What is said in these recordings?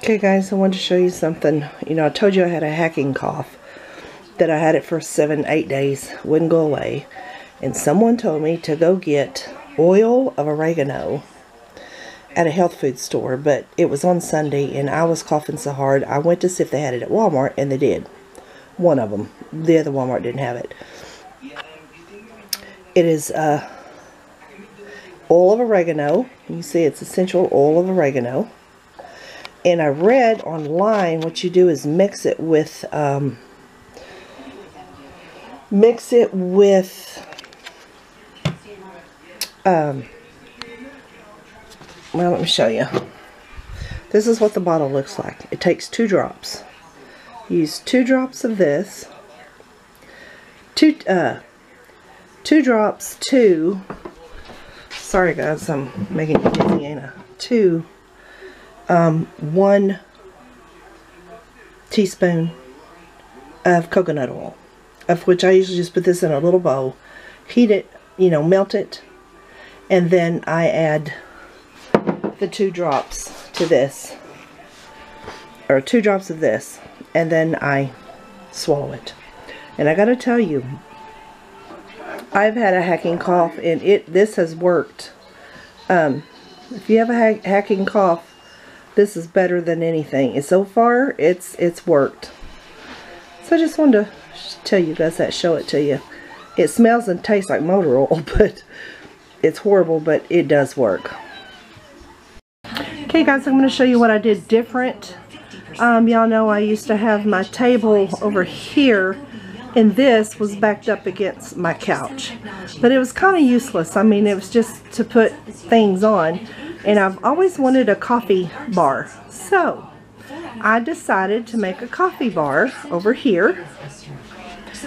Okay guys, I wanted to show you something. You know, I told you I had a hacking cough, that I had it for 7-8 days, wouldn't go away. And someone told me to go get oil of oregano at a health food store, but it was on Sunday and I was coughing so hard, I went to see if they had it at Walmart, and they did. One of them. The other Walmart didn't have it. It is oil of oregano. You see it's essential oil of oregano. And I read online what you do is mix it with well, let me show you. This is what the bottle looks like. It takes 2 drops. Use 2 drops of this. 2 drops to, sorry guys, I'm making it dizzy, ain't I? 1 teaspoon of coconut oil, of which I usually just put this in a little bowl, heat it, you know, melt it, and then I add the 2 drops to this, or 2 drops of this, and then I swallow it. And I gotta tell you, I've had a hacking cough, and this has worked. If you have a hacking cough, this is better than anything. And so far, it's worked. So I just wanted to tell you guys that, show it to you. It smells and tastes like motor oil, but it's horrible, but it does work. Okay guys, I'm going to show you what I did different. Y'all know I used to have my table over here, and this was backed up against my couch. But it was kind of useless. I mean, it was just to put things on. And I've always wanted a coffee bar. So I decided to make a coffee bar over here.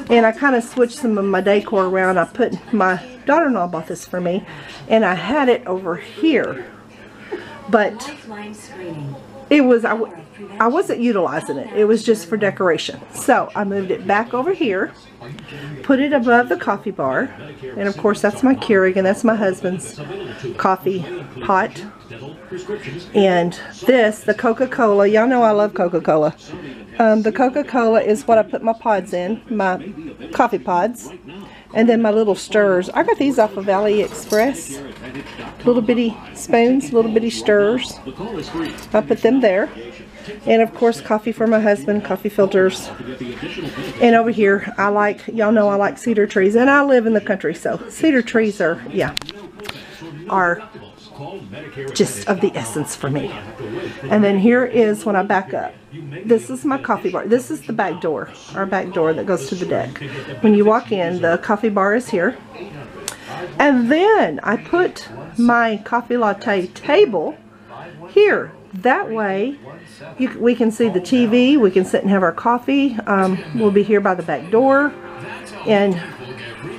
And I kind of switched some of my decor around. I put, my daughter-in-law bought this for me, and I had it over here. But it was, I wasn't utilizing it. It was just for decoration. So I moved it back over here, put it above the coffee bar, and of course that's my Keurig, and that's my husband's coffee pot. And this, the Coca-Cola, y'all know I love Coca-Cola. The Coca-Cola is what I put my pods in, my coffee pods. And then my little stirrers. I got these off of AliExpress. Little bitty spoons, little bitty stirrers. I put them there. And of course coffee for my husband, coffee filters. And over here, I like, y'all know I like cedar trees. And I live in the country, so cedar trees are, yeah, are just of the essence for me. And then here is when I back up. This is my coffee bar. This is the back door, our back door that goes to the deck. When you walk in, the coffee bar is here. And then I put my coffee latte table here. That way we can see the TV, we can sit and have our coffee. We'll be here by the back door. And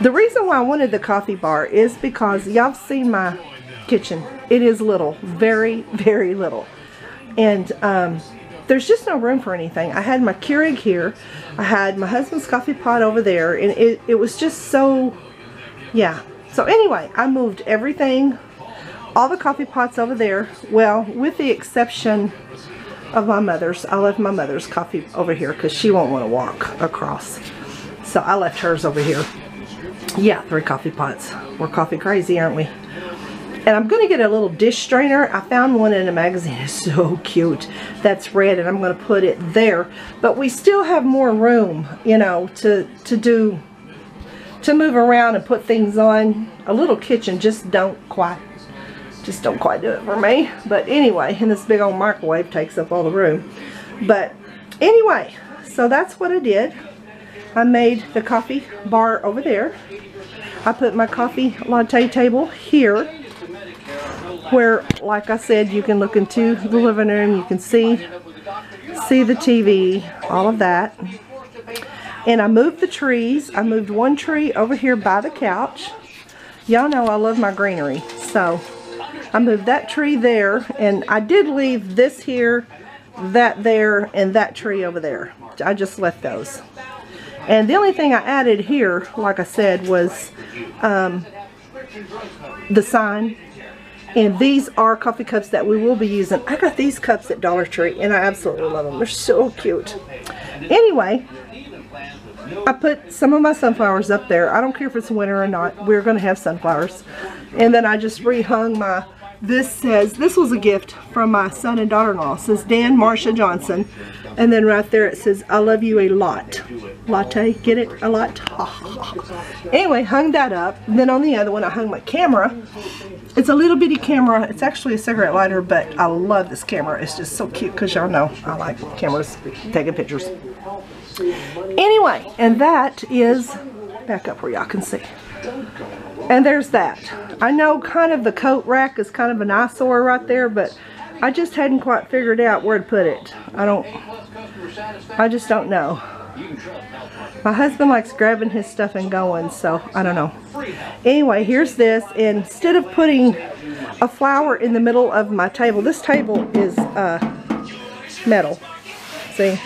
the reason why I wanted the coffee bar is because y'all have seen my kitchen. It is little, very, very little. And there's just no room for anything. I had my Keurig here. I had my husband's coffee pot over there. And it was just so, yeah. So anyway, I moved everything, all the coffee pots over there. Well, with the exception of my mother's. I left my mother's coffee over here because she won't want to walk across. So I left hers over here. Yeah, 3 coffee pots. We're coffee crazy, aren't we? And I'm going to get a little dish strainer. I found one in a magazine. It's so cute. That's red, and I'm going to put it there. But we still have more room, you know, to move around and put things on. A little kitchen just don't quite do it for me. But anyway, and this big old microwave takes up all the room. But anyway, so that's what I did. I made the coffee bar over there. I put my coffee latte table here, where, like I said, you can look into the living room. You can see the TV, all of that. And I moved the trees. I moved one tree over here by the couch. Y'all know I love my greenery, so I moved that tree there, and I did leave this here, that there, and that tree over there. I just left those. And the only thing I added here, like I said, was the sign And these are coffee cups that we will be using. I got these cups at Dollar Tree and I absolutely love them. They're so cute. Anyway, I put some of my sunflowers up there. I don't care if it's winter or not. We're going to have sunflowers. And then I just rehung my, this was a gift from my son and daughter-in-law. It says Dan Marsha Johnson. And then right there it says, I love you a lot. Latte, get it? A lot? Anyway, hung that up. And then on the other one I hung my camera. It's a little bitty camera. It's actually a cigarette lighter, but I love this camera. It's just so cute because y'all know I like cameras, taking pictures. Anyway, and that is, back up where y'all can see. And there's that. I know kind of the coat rack is kind of an eyesore right there, but I just hadn't quite figured out where to put it. I just don't know. My husband likes grabbing his stuff and going, so I don't know. Anyway, here's this. Instead of putting a flower in the middle of my table, this table is metal. See?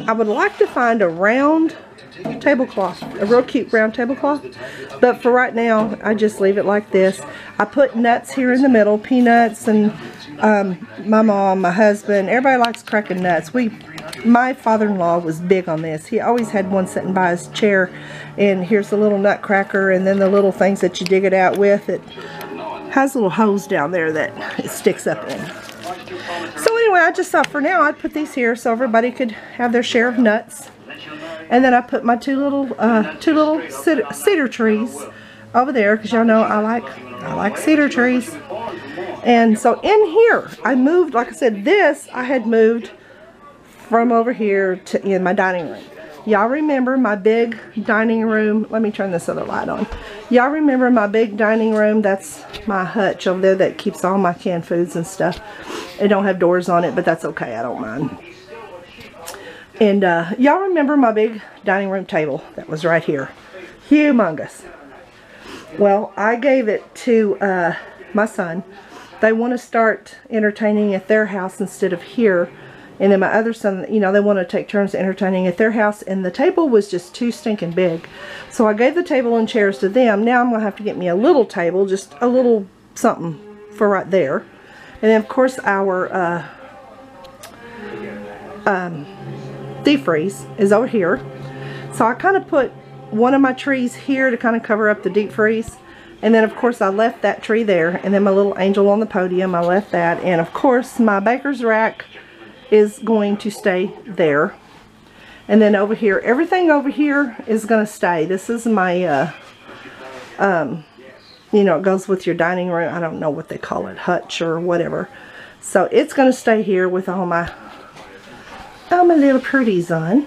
I would like to find a round tablecloth, a real cute round tablecloth, but for right now I just leave it like this. I put nuts here in the middle, peanuts, and my mom, my husband, everybody likes cracking nuts. My father-in-law was big on this. He always had one sitting by his chair, and here's the little nut cracker, and then the little things that you dig it out with. It has a little hose down there that it sticks up in. So anyway, I just thought for now I'd put these here so everybody could have their share of nuts. And then I put my two little cedar trees over there because y'all know I like cedar trees. And so in here I moved, like I said, this I had moved from over here to in my dining room. Y'all remember my big dining room? Let me turn this other light on. Y'all remember my big dining room? That's my hutch over there that keeps all my canned foods and stuff. It don't have doors on it, but that's okay. I don't mind. And y'all remember my big dining room table that was right here? Humongous. Well, I gave it to my son. They want to start entertaining at their house instead of here. And then my other son, you know, they want to take turns entertaining at their house. And the table was just too stinking big. So I gave the table and chairs to them. Now I'm going to have to get me a little table, just a little something for right there. And then, of course, our deep freeze is over here. So I kind of put one of my trees here to kind of cover up the deep freeze. And then, of course, I left that tree there. And then my little angel on the podium, I left that. And, of course, my baker's rack is going to stay there. And then over here, everything over here is going to stay. This is my, you know, it goes with your dining room. I don't know what they call it, hutch or whatever. So it's going to stay here with all my little pretties on.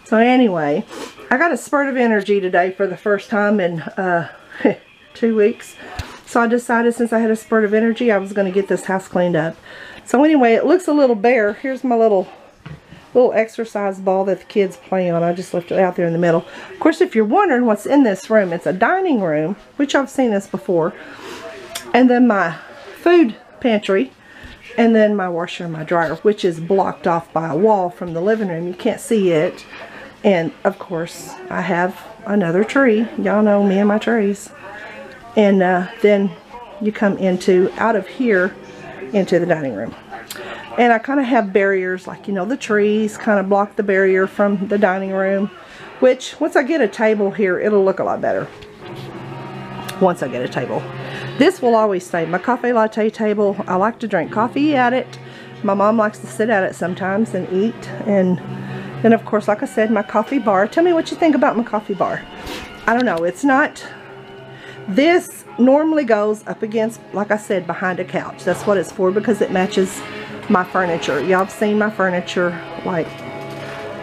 So anyway, I got a spurt of energy today for the first time in 2 weeks. So I decided since I had a spurt of energy, I was going to get this house cleaned up. So anyway, it looks a little bare. Here's my little exercise ball that the kids play on. I just left it out there in the middle. Of course, if you're wondering what's in this room, it's a dining room, which I've seen this before. And then my food pantry. And then my washer and my dryer, which is blocked off by a wall from the living room. You can't see it. And, of course, I have another tree. Y'all know me and my trees. And then you come out of here into the dining room. And I kind of have barriers, like, you know, the trees kind of block the barrier from the dining room. Which, once I get a table here, it'll look a lot better. Once I get a table. This will always stay. My coffee latte table, I like to drink coffee at it. My mom likes to sit at it sometimes and eat. And then, of course, like I said, my coffee bar. Tell me what you think about my coffee bar. I don't know. It's not... This normally goes up against, like I said, behind a couch. That's what it's for, because it matches my furniture. Y'all have seen my furniture. Like,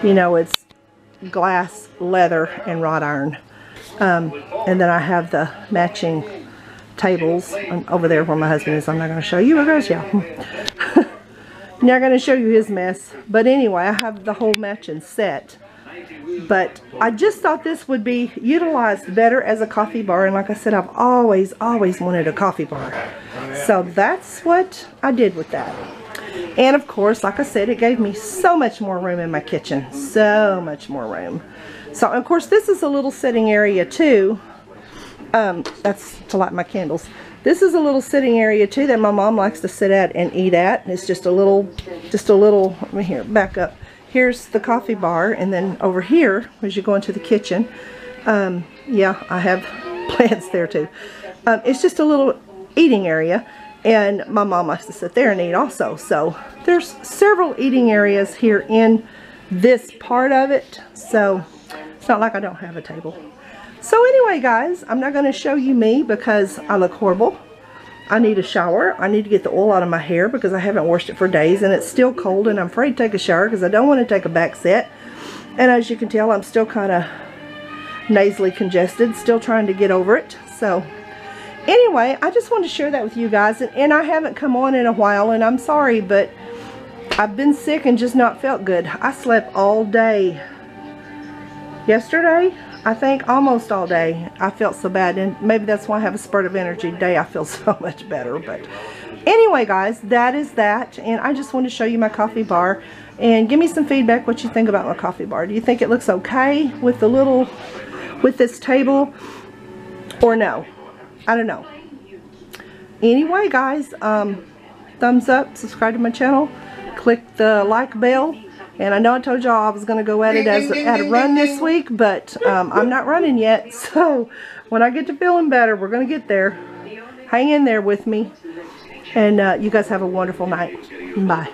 you know, it's glass, leather, and wrought iron. And then I have the matching tables over there where my husband is. I'm not going to show you. I'm not going to show you his mess. But anyway, I have the whole matching set. But I just thought this would be utilized better as a coffee bar. And like I said, I've always wanted a coffee bar. So that's what I did with that. And of course, like I said, it gave me so much more room in my kitchen. So much more room. So of course, this is a little sitting area too. That's to light my candles. This is a little sitting area too that my mom likes to sit at and eat at. It's just a little, let me here, back up. Here's the coffee bar, and then over here, as you go into the kitchen, yeah, I have plants there too. It's just a little eating area, and my mom likes to sit there and eat also. So there's several eating areas here in this part of it, so it's not like I don't have a table. So anyway, guys, I'm not going to show you me because I look horrible. I need a shower. I need to get the oil out of my hair because I haven't washed it for days, and it's still cold, and I'm afraid to take a shower because I don't want to take a back set. And as you can tell, I'm still kind of nasally congested, still trying to get over it. So anyway, I just wanted to share that with you guys, and I haven't come on in a while, and I'm sorry, but I've been sick and just not felt good. I slept all day yesterday, I think, almost all day. I felt so bad, and maybe that's why I have a spurt of energy today. I feel so much better. But anyway, guys, that is that, and I just wanted to show you my coffee bar, and give me some feedback what you think about my coffee bar. Do you think it looks okay with the little, with this table, or no? I don't know. Anyway, guys, thumbs up, subscribe to my channel, click the like bell. And I know I told y'all I was going to go at it at a run this week, but I'm not running yet. So when I get to feeling better, we're going to get there. Hang in there with me. And you guys have a wonderful night. Bye.